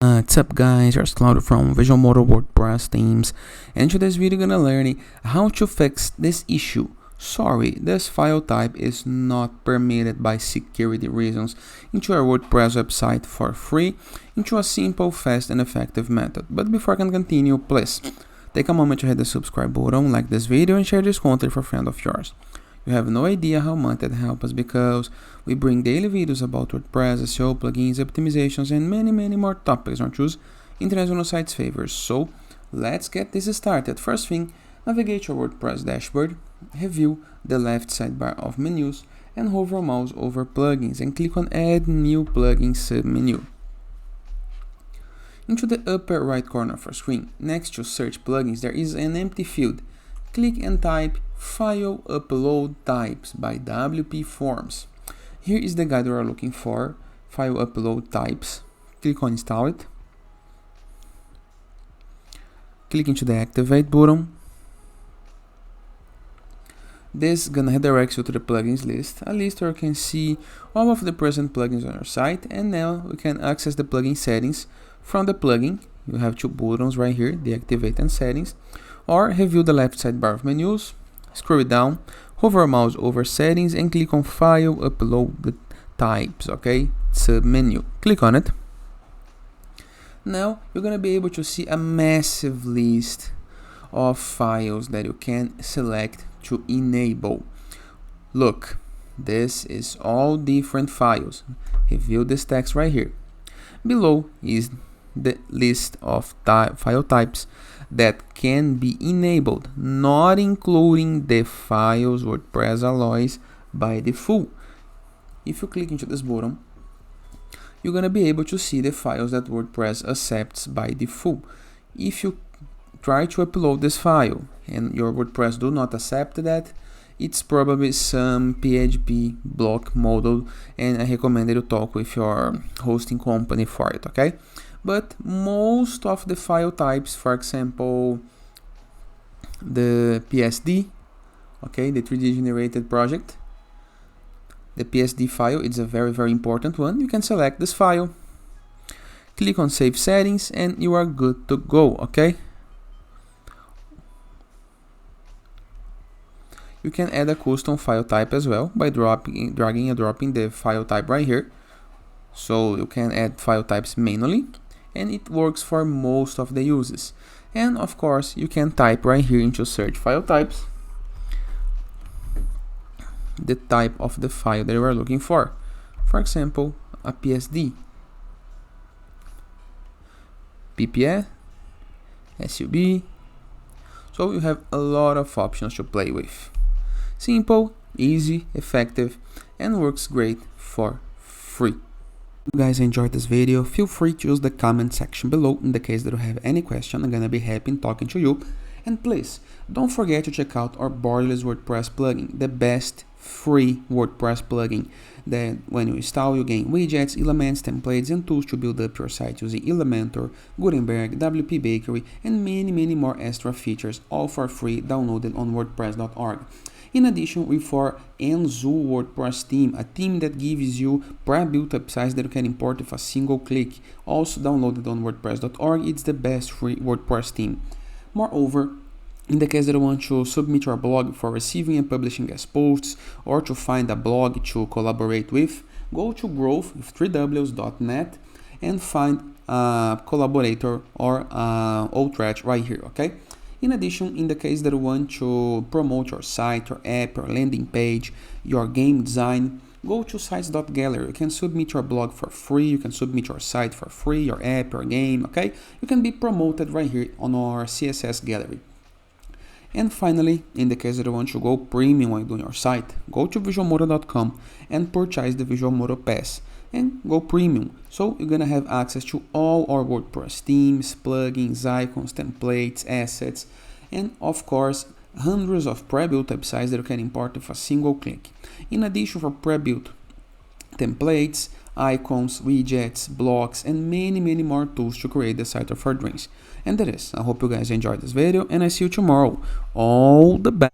What's up guys, here's Claudio from Visual Motor WordPress themes, and in today's video gonna learn how to fix this issue. Sorry, this file type is not permitted by security reasons into your WordPress website for free into a simple, fast and effective method. But before I can continue, please take a moment to hit the subscribe button, like this video and share this content for a friend of yours. You have no idea how much that helps us because we bring daily videos about WordPress, SEO, plugins, optimizations, and many more topics on choose international sites favors. So let's get this started. First thing, navigate your WordPress dashboard, review the left sidebar of menus, and hover mouse over plugins and click on Add New Plugin submenu. Into the upper right corner of your screen, next to Search Plugins, there is an empty field. Click and type File Upload Types by WP Forms. Here is the guide we are looking for, File Upload Types. Click on Install it. Click into the Activate button. This is gonna redirect you to the plugins list, a list where you can see all of the present plugins on your site, and now we can access the plugin settings from the plugin. You have two buttons right here, Deactivate and Settings, or review the left sidebar of menus, scroll it down, hover mouse over Settings and click on File Upload Types, okay, submenu. Click on it. Now you're gonna be able to see a massive list of files that you can select to enable. Look, this is all different files. Review this text right here. Below is the list of file types that can be enabled, not including the files WordPress allows by default. If you click into this button, you're gonna be able to see the files that WordPress accepts by default. If you try to upload this file and your WordPress do not accept that, it's probably some PHP block model, and I recommend you talk with your hosting company for it, okay? But most of the file types, for example, the PSD, okay, the 3D generated project, the PSD file, it's a very important one. You can select this file, click on Save Settings, and you are good to go, okay? You can add a custom file type as well by dragging and dropping the file type right here. So you can add file types manually, and it works for most of the uses. And of course, you can type right here into Search File Types the type of the file that you are looking for. For example, a PSD, PPA, SUB. So you have a lot of options to play with. Simple, easy, effective, and works great for free. If you guys enjoyed this video, feel free to use the comment section below in the case that you have any question. I'm gonna be happy in talking to you. And please, don't forget to check out our borderless WordPress plugin, the best free WordPress plugin that when you install you gain widgets, elements, templates, and tools to build up your site using Elementor, Gutenberg, WP Bakery, and many more extra features, all for free, downloaded on WordPress.org. In addition, with our Enzo WordPress theme, a theme that gives you pre-built websites that you can import with a single click, also downloaded on WordPress.org. It's the best free WordPress theme. Moreover, in the case that you want to submit your blog for receiving and publishing guest posts, or to find a blog to collaborate with, go to growth3ws.net and find a collaborator or outreach right here, okay? In addition, in the case that you want to promote your site, your app, your landing page, your game design, go to sites.gallery. You can submit your blog for free, you can submit your site for free, your app, your game, okay? You can be promoted right here on our CSS gallery. And finally, in the case that you want to go premium while doing your site, go to visualmodo.com and purchase the Visual Modo Pass and go premium. So you're gonna have access to all our WordPress themes, plugins, icons, templates, assets, and of course, hundreds of pre-built websites that you can import with a single click. In addition, for pre-built templates, icons, widgets, blocks, and many more tools to create the site of your dreams. And that is, I hope you guys enjoyed this video, and I see you tomorrow. All the best.